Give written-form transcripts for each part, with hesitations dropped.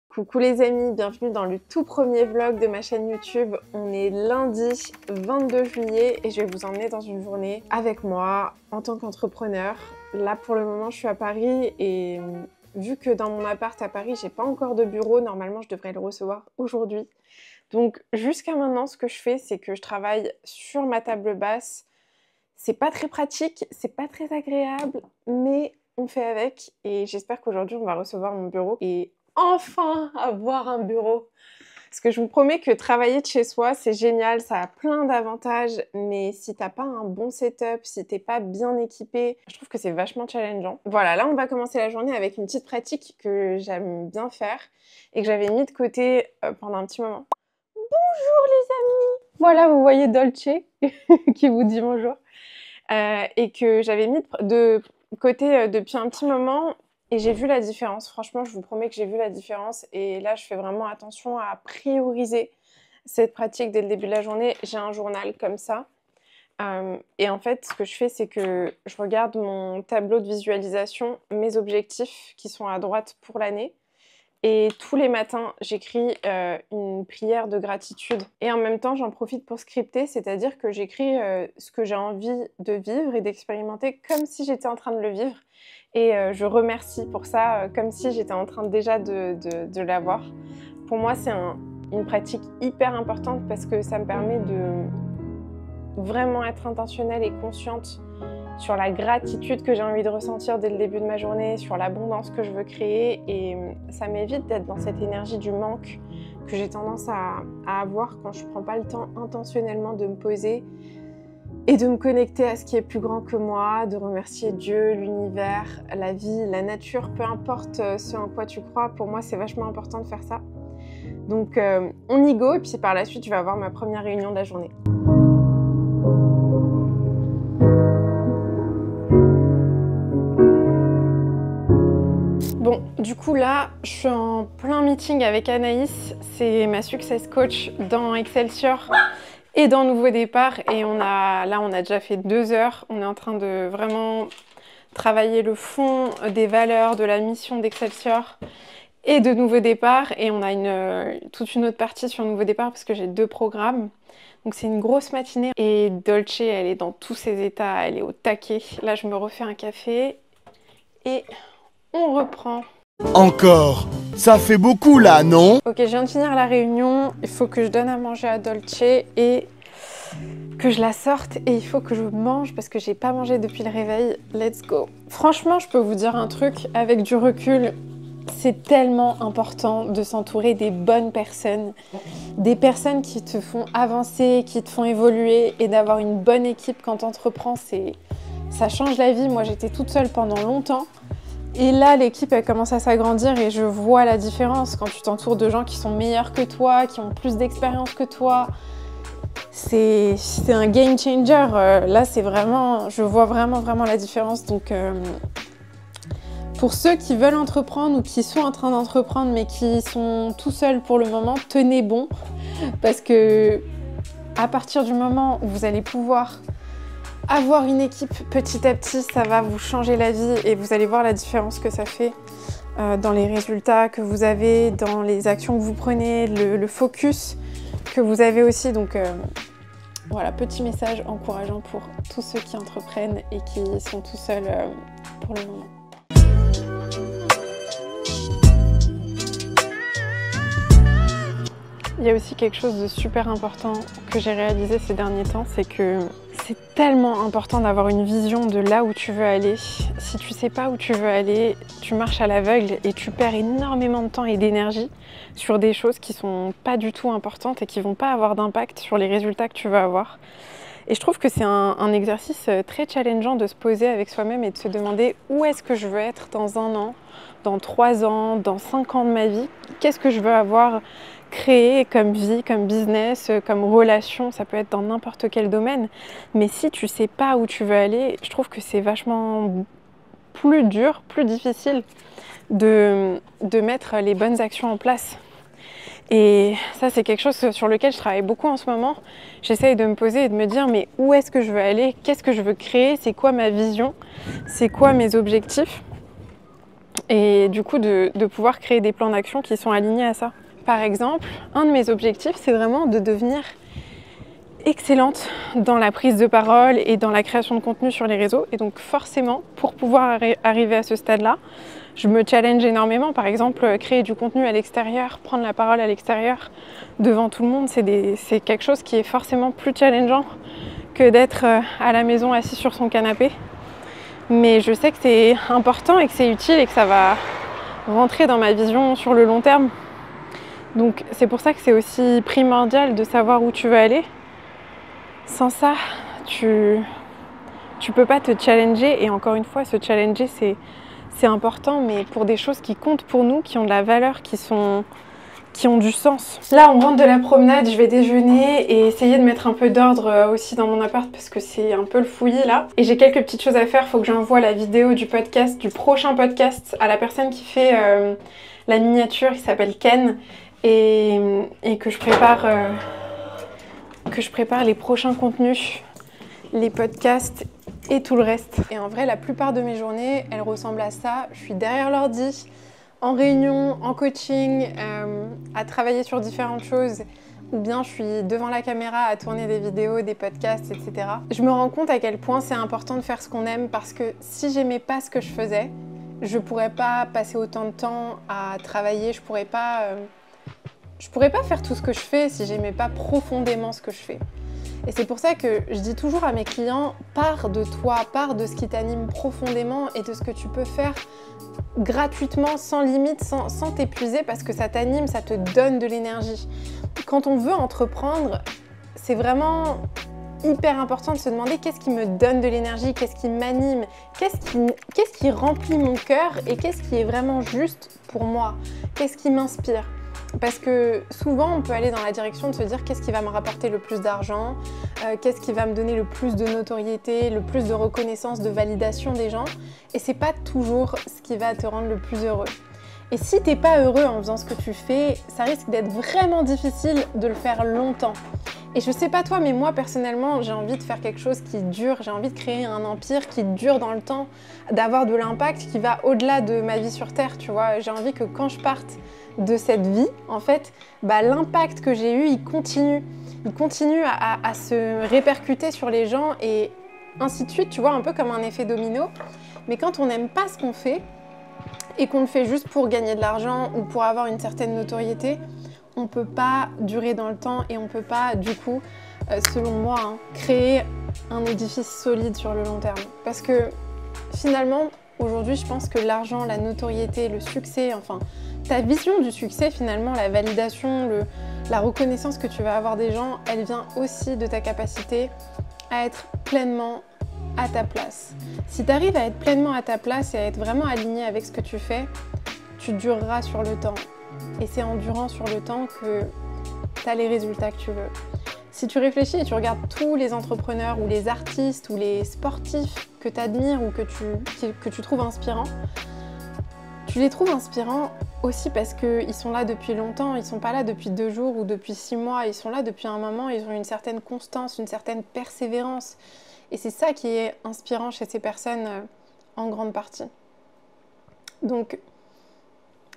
Coucou les amis, bienvenue dans le tout premier vlog de ma chaîne YouTube. On est lundi 22 juillet et je vais vous emmener dans une journée avec moi en tant qu'entrepreneur. Là pour le moment je suis à Paris et vu que dans mon appart à Paris j'ai pas encore de bureau, normalement je devrais le recevoir aujourd'hui. Donc jusqu'à maintenant ce que je fais c'est que je travaille sur ma table basse. C'est pas très pratique, c'est pas très agréable, mais on fait avec et j'espère qu'aujourd'hui on va recevoir mon bureau et enfin avoir un bureau. Parce que je vous promets que travailler de chez soi, c'est génial, ça a plein d'avantages, mais si t'as pas un bon setup, si t'es pas bien équipé, je trouve que c'est vachement challengeant. Voilà, là on va commencer la journée avec une petite pratique que j'aime bien faire et que j'avais mis de côté pendant un petit moment. Bonjour les amis! Voilà, vous voyez Dolce qui vous dit bonjour. Et que j'avais mis de côté depuis un petit moment. Et j'ai vu la différence, franchement je vous promets que j'ai vu la différence et là je fais vraiment attention à prioriser cette pratique dès le début de la journée. J'ai un journal comme ça et en fait ce que je fais c'est que je regarde mon tableau de visualisation, mes objectifs qui sont à droite pour l'année et tous les matins j'écris une prière de gratitude et en même temps j'en profite pour scripter, c'est-à-dire que j'écris ce que j'ai envie de vivre et d'expérimenter comme si j'étais en train de le vivre. Et je remercie pour ça, comme si j'étais en train déjà de l'avoir. Pour moi, c'est une pratique hyper importante parce que ça me permet de vraiment être intentionnelle et consciente sur la gratitude que j'ai envie de ressentir dès le début de ma journée, sur l'abondance que je veux créer. Et ça m'évite d'être dans cette énergie du manque que j'ai tendance à avoir quand je ne prends pas le temps intentionnellement de me poser et de me connecter à ce qui est plus grand que moi, de remercier Dieu, l'univers, la vie, la nature, peu importe ce en quoi tu crois. Pour moi, c'est vachement important de faire ça. Donc, on y go et puis par la suite, je vais avoir ma première réunion de la journée. Bon, du coup là, je suis en plein meeting avec Anaïs. C'est ma success coach dans Excelsior. Et dans Nouveau Départ, et on a déjà fait 2 heures, on est en train de vraiment travailler le fond des valeurs, de la mission d'Excelsior et de Nouveau Départ, et on a toute une autre partie sur Nouveau Départ parce que j'ai 2 programmes, donc c'est une grosse matinée, et Dolce, elle est dans tous ses états, elle est au taquet. Là je me refais un café, et on reprend. Encore? Ça fait beaucoup là, non? Ok, je viens de finir la réunion, il faut que je donne à manger à Dolce et que je la sorte et il faut que je mange parce que j'ai pas mangé depuis le réveil. Let's go! Franchement, je peux vous dire un truc, avec du recul, c'est tellement important de s'entourer des bonnes personnes, des personnes qui te font avancer, qui te font évoluer, et d'avoir une bonne équipe quand tu entreprends, ça change la vie. Moi, j'étais toute seule pendant longtemps. Et là, l'équipe, elle commence à s'agrandir et je vois la différence quand tu t'entoures de gens qui sont meilleurs que toi, qui ont plus d'expérience que toi. C'est un game changer. Là, c'est vraiment, je vois vraiment la différence. Donc, pour ceux qui veulent entreprendre ou qui sont en train d'entreprendre mais qui sont tout seuls pour le moment, tenez bon. Parce que à partir du moment où vous allez pouvoir avoir une équipe petit à petit, ça va vous changer la vie et vous allez voir la différence que ça fait dans les résultats que vous avez, dans les actions que vous prenez, le focus que vous avez aussi. Donc voilà, petit message encourageant pour tous ceux qui entreprennent et qui sont tout seuls pour le moment. Il y a aussi quelque chose de super important que j'ai réalisé ces derniers temps, c'est que c'est tellement important d'avoir une vision de là où tu veux aller. Si tu sais pas où tu veux aller, tu marches à l'aveugle et tu perds énormément de temps et d'énergie sur des choses qui sont pas du tout importantes et qui vont pas avoir d'impact sur les résultats que tu veux avoir. Et je trouve que c'est un exercice très challengeant de se poser avec soi-même et de se demander où est-ce que je veux être dans 1 an, dans 3 ans, dans 5 ans de ma vie. Qu'est-ce que je veux avoir créé comme vie, comme business, comme relation, ça peut être dans n'importe quel domaine. Mais si tu sais pas où tu veux aller, je trouve que c'est vachement plus dur, plus difficile de mettre les bonnes actions en place. Et ça, c'est quelque chose sur lequel je travaille beaucoup en ce moment. J'essaye de me poser et de me dire, mais où est-ce que je veux aller? Qu'est-ce que je veux créer? C'est quoi ma vision? C'est quoi mes objectifs? Et du coup, de pouvoir créer des plans d'action qui sont alignés à ça. Par exemple, un de mes objectifs, c'est vraiment de devenir excellente dans la prise de parole et dans la création de contenu sur les réseaux. Et donc forcément, pour pouvoir arriver à ce stade-là, je me challenge énormément. Par exemple, créer du contenu à l'extérieur, prendre la parole à l'extérieur devant tout le monde, c'est quelque chose qui est forcément plus challengeant que d'être à la maison assis sur son canapé. Mais je sais que c'est important et que c'est utile et que ça va rentrer dans ma vision sur le long terme. Donc c'est pour ça que c'est aussi primordial de savoir où tu veux aller. Sans ça, tu peux pas te challenger. Et encore une fois, se challenger, c'est important, mais pour des choses qui comptent pour nous, qui ont de la valeur, qui ont du sens. Là, on rentre de la promenade, je vais déjeuner et essayer de mettre un peu d'ordre aussi dans mon appart parce que c'est un peu le fouillis là. Et j'ai quelques petites choses à faire, il faut que j'envoie la vidéo du podcast, du prochain podcast à la personne qui fait la miniature, qui s'appelle Ken, et que je prépare les prochains contenus, les podcasts et tout le reste. Et en vrai, la plupart de mes journées, elles ressemblent à ça. Je suis derrière l'ordi, en réunion, en coaching, à travailler sur différentes choses, ou bien je suis devant la caméra à tourner des vidéos, des podcasts, etc. Je me rends compte à quel point c'est important de faire ce qu'on aime, parce que si j'aimais pas ce que je faisais, je pourrais pas passer autant de temps à travailler, je pourrais pas faire tout ce que je fais si j'aimais pas profondément ce que je fais. Et c'est pour ça que je dis toujours à mes clients, pars de toi, pars de ce qui t'anime profondément et de ce que tu peux faire gratuitement, sans limite, sans t'épuiser, parce que ça t'anime, ça te donne de l'énergie. Quand on veut entreprendre, c'est vraiment hyper important de se demander qu'est-ce qui me donne de l'énergie, qu'est-ce qui m'anime, qu'est-ce qui remplit mon cœur et qu'est-ce qui est vraiment juste pour moi, qu'est-ce qui m'inspire. Parce que souvent, on peut aller dans la direction de se dire qu'est-ce qui va me rapporter le plus d'argent, qu'est-ce qui va me donner le plus de notoriété, le plus de reconnaissance, de validation des gens. Et c'est pas toujours ce qui va te rendre le plus heureux. Et si t'es pas heureux en faisant ce que tu fais, ça risque d'être vraiment difficile de le faire longtemps. Et je sais pas toi, mais moi personnellement, j'ai envie de faire quelque chose qui dure, j'ai envie de créer un empire qui dure dans le temps, d'avoir de l'impact qui va au-delà de ma vie sur Terre, tu vois. J'ai envie que quand je parte de cette vie, en fait, l'impact que j'ai eu, il continue à se répercuter sur les gens et ainsi de suite, tu vois, un peu comme un effet domino. Mais quand on n'aime pas ce qu'on fait et qu'on le fait juste pour gagner de l'argent ou pour avoir une certaine notoriété, on ne peut pas durer dans le temps et on ne peut pas, du coup, selon moi, créer un édifice solide sur le long terme. Parce que finalement, aujourd'hui, je pense que l'argent, la notoriété, le succès, enfin, ta vision du succès, finalement, la validation, la reconnaissance que tu vas avoir des gens, elle vient aussi de ta capacité à être pleinement à ta place. Si tu arrives à être pleinement à ta place et à être vraiment aligné avec ce que tu fais, tu dureras sur le temps. Et c'est en durant sur le temps que tu as les résultats que tu veux. Si tu réfléchis et tu regardes tous les entrepreneurs ou les artistes ou les sportifs que tu admires ou que tu trouves inspirants, tu les trouves inspirants aussi parce qu'ils sont là depuis longtemps, ils ne sont pas là depuis 2 jours ou depuis 6 mois, ils sont là depuis un moment, ils ont une certaine constance, une certaine persévérance. Et c'est ça qui est inspirant chez ces personnes en grande partie. Donc,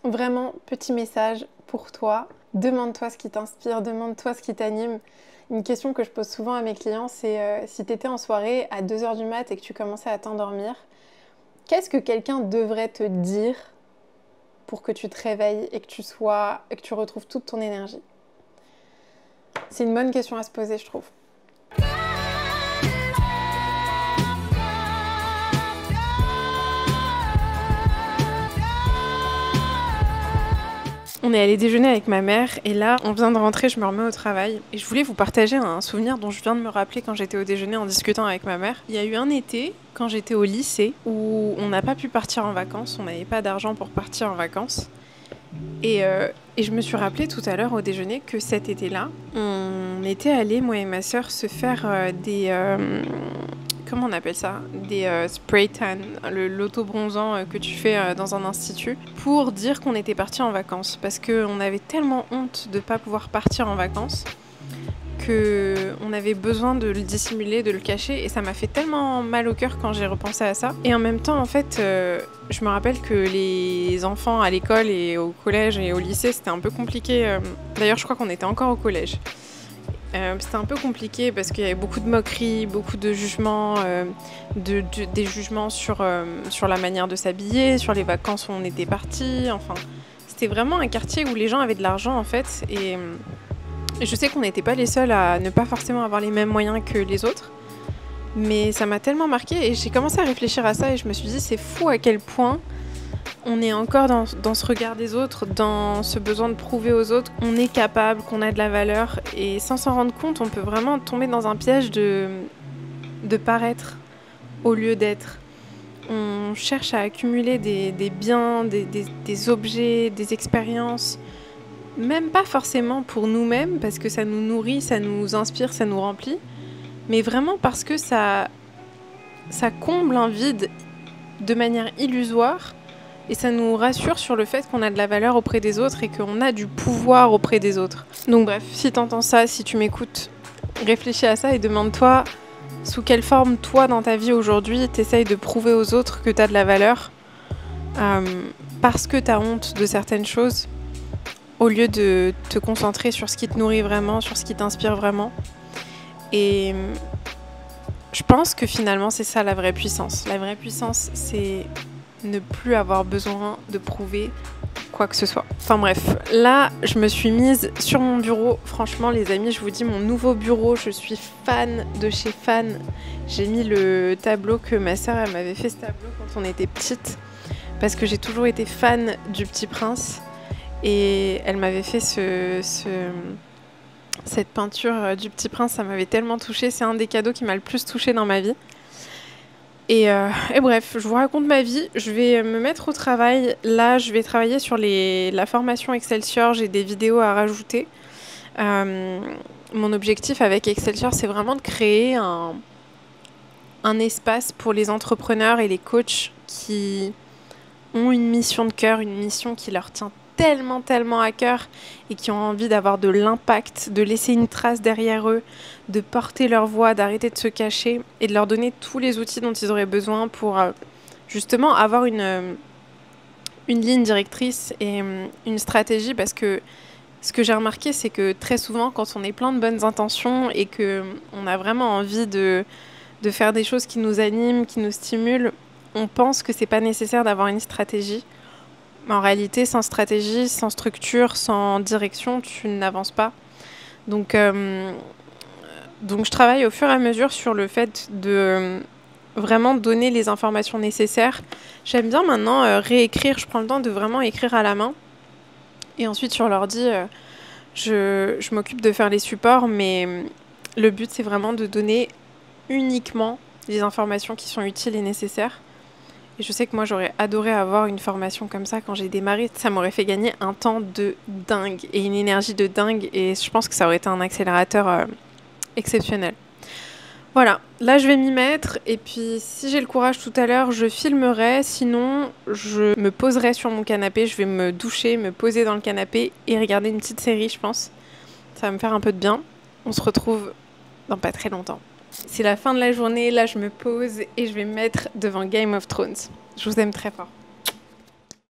vraiment, petit message pour toi, demande-toi ce qui t'inspire, demande-toi ce qui t'anime. Une question que je pose souvent à mes clients, c'est si tu étais en soirée à 2h du mat et que tu commençais à t'endormir, qu'est-ce que quelqu'un devrait te dire pour que tu te réveilles et que tu retrouves toute ton énergie? C'est une bonne question à se poser, je trouve. On est allé déjeuner avec ma mère et là, on vient de rentrer, je me remets au travail. Et je voulais vous partager un souvenir dont je viens de me rappeler quand j'étais au déjeuner en discutant avec ma mère. Il y a eu un été, quand j'étais au lycée, où on n'a pas pu partir en vacances, on n'avait pas d'argent pour partir en vacances. Et je me suis rappelé tout à l'heure au déjeuner que cet été-là, on était allés, moi et ma sœur, se faire comment on appelle ça, des spray tan, l'auto-bronzant que tu fais dans un institut, pour dire qu'on était parti en vacances. Parce qu'on avait tellement honte de ne pas pouvoir partir en vacances qu'on avait besoin de le dissimuler, de le cacher, et ça m'a fait tellement mal au cœur quand j'ai repensé à ça. Et en même temps, en fait, je me rappelle que les enfants à l'école et au collège et au lycée, c'était un peu compliqué. D'ailleurs, je crois qu'on était encore au collège. C'était un peu compliqué parce qu'il y avait beaucoup de moqueries, beaucoup de jugements, des jugements sur la manière de s'habiller, sur les vacances où on était partis. Enfin, c'était vraiment un quartier où les gens avaient de l'argent, en fait, et je sais qu'on n'était pas les seuls à ne pas forcément avoir les mêmes moyens que les autres, mais ça m'a tellement marquée et j'ai commencé à réfléchir à ça et je me suis dit c'est fou à quel point on est encore dans ce regard des autres, dans ce besoin de prouver aux autres qu'on est capable, qu'on a de la valeur, et sans s'en rendre compte, on peut vraiment tomber dans un piège de paraître au lieu d'être. On cherche à accumuler des biens, des objets, des expériences, même pas forcément pour nous-mêmes, parce que ça nous nourrit, ça nous inspire, ça nous remplit, mais vraiment parce que ça comble un vide de manière illusoire, et ça nous rassure sur le fait qu'on a de la valeur auprès des autres et qu'on a du pouvoir auprès des autres. Donc bref, si t'entends ça, si tu m'écoutes, réfléchis à ça et demande-toi sous quelle forme, toi, dans ta vie aujourd'hui, t'essayes de prouver aux autres que t'as de la valeur, parce que t'as honte de certaines choses, au lieu de te concentrer sur ce qui te nourrit vraiment, sur ce qui t'inspire vraiment. Et je pense que finalement, c'est ça la vraie puissance. La vraie puissance, c'est ne plus avoir besoin de prouver quoi que ce soit. Enfin bref, là, je me suis mise sur mon bureau. Franchement, les amis, je vous dis, mon nouveau bureau, je suis fan de chez fan. J'ai mis le tableau que ma sœur, elle m'avait fait, ce tableau quand on était petite, parce que j'ai toujours été fan du Petit Prince. Et elle m'avait fait cette peinture du Petit Prince, ça m'avait tellement touchée. C'est un des cadeaux qui m'a le plus touchée dans ma vie. Et bref, je vous raconte ma vie. Je vais me mettre au travail. Là, je vais travailler sur la formation Excelsior. J'ai des vidéos à rajouter. Mon objectif avec Excelsior, c'est vraiment de créer un espace pour les entrepreneurs et les coachs qui ont une mission de cœur, une mission qui leur tient tellement à cœur et qui ont envie d'avoir de l'impact, de laisser une trace derrière eux, de porter leur voix, d'arrêter de se cacher et de leur donner tous les outils dont ils auraient besoin pour justement avoir une ligne directrice et une stratégie. Parce que ce que j'ai remarqué, c'est que très souvent, quand on est plein de bonnes intentions et qu'on a vraiment envie de faire des choses qui nous animent, qui nous stimulent, on pense que c'est pas nécessaire d'avoir une stratégie. En réalité, sans stratégie, sans structure, sans direction, tu n'avances pas. Donc je travaille au fur et à mesure sur le fait de vraiment donner les informations nécessaires. J'aime bien maintenant réécrire, je prends le temps de vraiment écrire à la main. Et ensuite, sur l'ordi, je m'occupe de faire les supports, mais le but, c'est vraiment de donner uniquement les informations qui sont utiles et nécessaires. Et je sais que moi, j'aurais adoré avoir une formation comme ça quand j'ai démarré. Ça m'aurait fait gagner un temps de dingue et une énergie de dingue. Et je pense que ça aurait été un accélérateur exceptionnel. Voilà, là, je vais m'y mettre. Et puis, si j'ai le courage tout à l'heure, je filmerai. Sinon, je me poserai sur mon canapé. Je vais me doucher, me poser dans le canapé et regarder une petite série, je pense. Ça va me faire un peu de bien. On se retrouve dans pas très longtemps. C'est la fin de la journée, là je me pose et je vais me mettre devant Game of Thrones. Je vous aime très fort.